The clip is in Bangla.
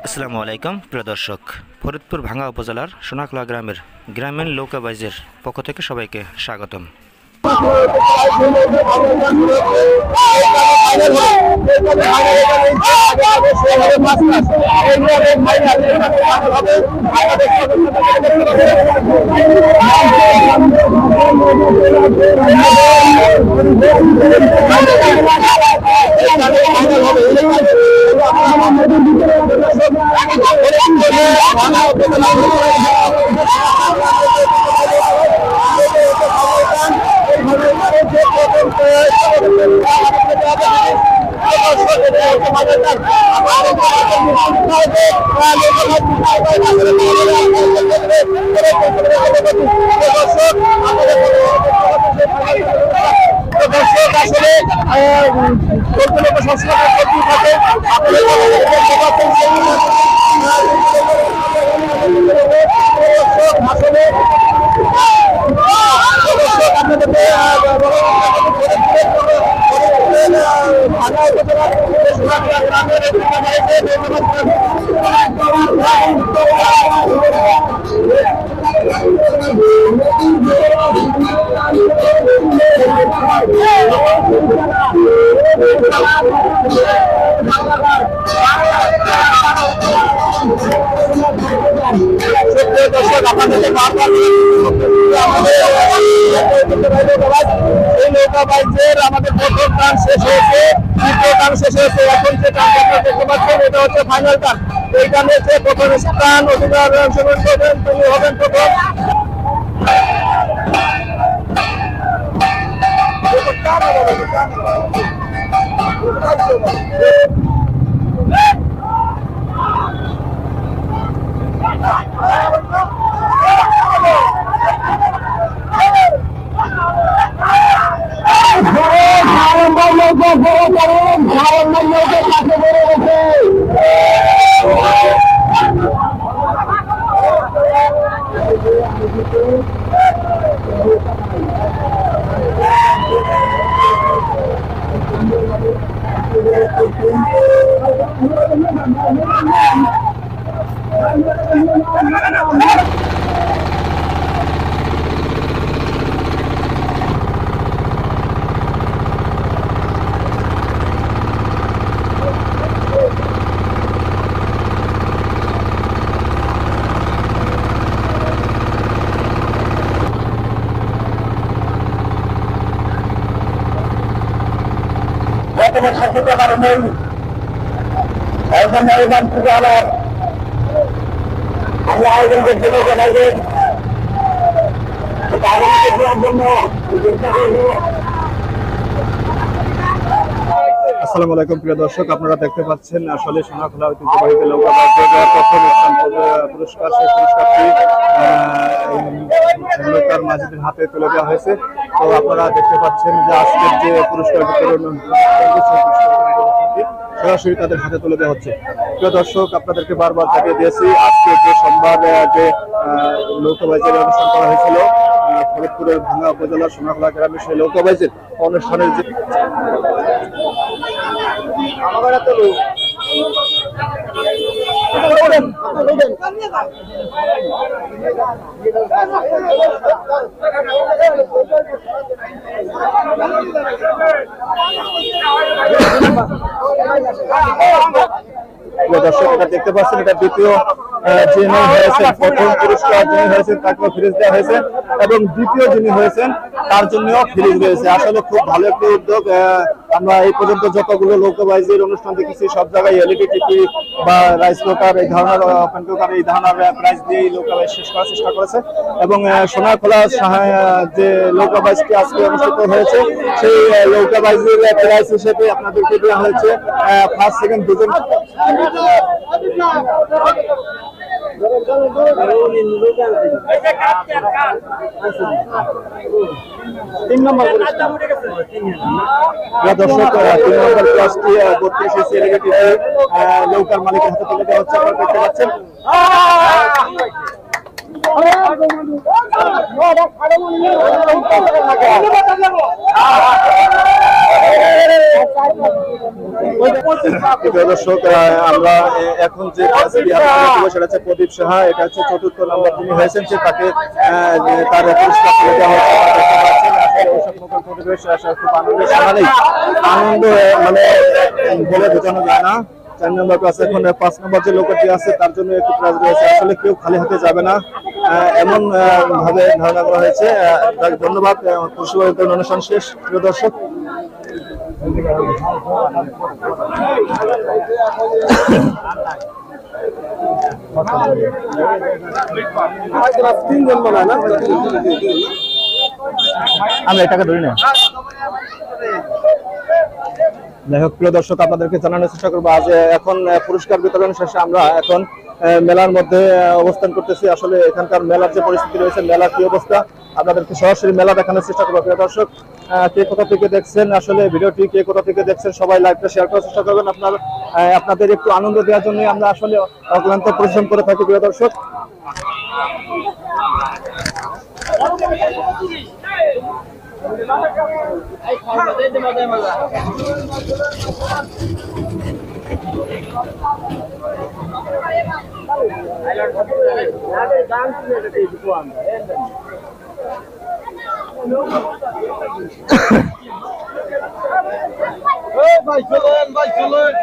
আসসালামু আলাইকুম প্রিয় দর্শক, ফরিদপুর ভাঙ্গা উপজেলার সোনাখলা গ্রামের গ্রামীণ নৌকা বাইজের পক্ষ থেকে সবাইকে স্বাগতম। আমাদের প্রথম টান শেষ হয়েছে, দ্বিতীয় টান শেষ হয়েছে। এখন যে টানটা দেখতে পাচ্ছেন এটা হচ্ছে ফাইনাল টান। এই টানে যে প্রথম স্থান অধিকার অংশগ্রহণ করবেন তিনি হবেন প্রথম। থাকতে পারেনি এখন ময়দান থেকে আবার আমরা আয়োজনকে জন্য জানাইবেন আগামীতে দেওয়ার জন্য চেষ্টা করব। আসসালামু আলাইকুম প্রিয় দর্শক, আপনারা দেখতে পাচ্ছেন আসলে সোনাখলা ঐতিহ্যবাহী নৌকা বাইজের প্রথম স্থান পুরস্কার, সেই পুরস্কারটি নৌকার মাঝিদের হাতে তুলে দেওয়া হয়েছে। তো আপনারা দেখতে পাচ্ছেন যে আজকের যে পুরস্কার বিতরণ সরাসরি তাদের হাতে তুলে দেওয়া হচ্ছে। প্রিয় দর্শক, আপনাদেরকে বারবার জানিয়ে দিয়েছি আজকে যে সোমবার যে নৌকা বাইজের অনুষ্ঠান করা হয়েছিল ফরিদপুরের ভাঙ্গা উপজেলার সোনাখলা গ্রামের সেই নৌকা বাইজের অনুষ্ঠানের যে দর্শক এটা দেখতে পাচ্ছেন, এটা দ্বিতীয় যিনি হয়েছেন, প্রথম পুরস্কার যিনি হয়েছেন তাকেও ফ্রিজ দেওয়া হয়েছে এবং দ্বিতীয় যিনি হয়েছেন তার জন্যও ফ্রিজ রয়েছে। আসলে খুব ভালো একটি উদ্যোগ। আমরা এই পর্যন্ত যতগুলো নৌকা বাইজের অনুষ্ঠান দেখেছি সব জায়গায় এলইডি টিভি বা রাইস কুকার এই ধরনের ওপেন কুকার এই ধরনের প্রাইজ দিয়ে নৌকা বাইজ শেষ করার চেষ্টা করেছে এবং সোনাখলা যে নৌকা বাইজটি আজকে অনুষ্ঠিত হয়েছে সেই নৌকা বাইজের প্রাইজ হিসেবে আপনাদেরকে দেওয়া হয়েছে ফার্স্ট সেকেন্ড দুজন। তিন নম্বর দর্শক, 3 নম্বর ক্লাসটি 32 এলইডি নৌকার মালিকের হাতে তুলে দেওয়া হচ্ছে। আপনারা দেখতে পাচ্ছেন প্রিয় দর্শক, আমরা এখন যে কাজটি আপনাদের দেব সেটা হচ্ছে প্রদীপ সাহা। এটা হচ্ছে ৪র্থ নাম্বার যিনি হয়েছেন, যে তাকে তার পুরস্কার তুলে দেওয়া হচ্ছে। পরিবেশ খুব আনন্দের সমানেই আনন্দ মানে বলে বোঝানো যায় না। ৪ নম্বর প্লাস এখন ৫ নম্বর যে লোকটি আছে তার জন্য একটু প্রাইজ রয়েছে। আসলে কেউ খালি হাতে যাবে না, এমন ভাবে ধারণা করা হয়েছে। ধন্যবাদ। পুরস্কার অনুষ্ঠান শেষ। প্রিয় দর্শক, আমরা এটাকে ধরি না। যাই হোক, প্রিয় দর্শক, আপনাদেরকে জানানোর চেষ্টা করবো আজ এখন পুরস্কার বিতরণ শেষে আমরা এখন মেলার মধ্যে অবস্থান করতেছি। আসলে এখানকার মেলার যে পরিস্থিতি রয়েছে, মেলার কি অবস্থা, আপনাদেরকে সরাসরি মেলা দেখানোর চেষ্টা করবো। প্রিয় দর্শক, কে কোথা থেকে দেখছেন, আসলে ভিডিওটি কে কোথা থেকে দেখছেন, সবাই লাইভটা শেয়ার করার চেষ্টা করবেন। আপনাদের একটু আনন্দ দেওয়ার জন্য আমরা আসলে অক্লান্ত পরিশ্রম করে থাকি। প্রিয় দর্শক, ভাই চলেন, ভাই চলেন।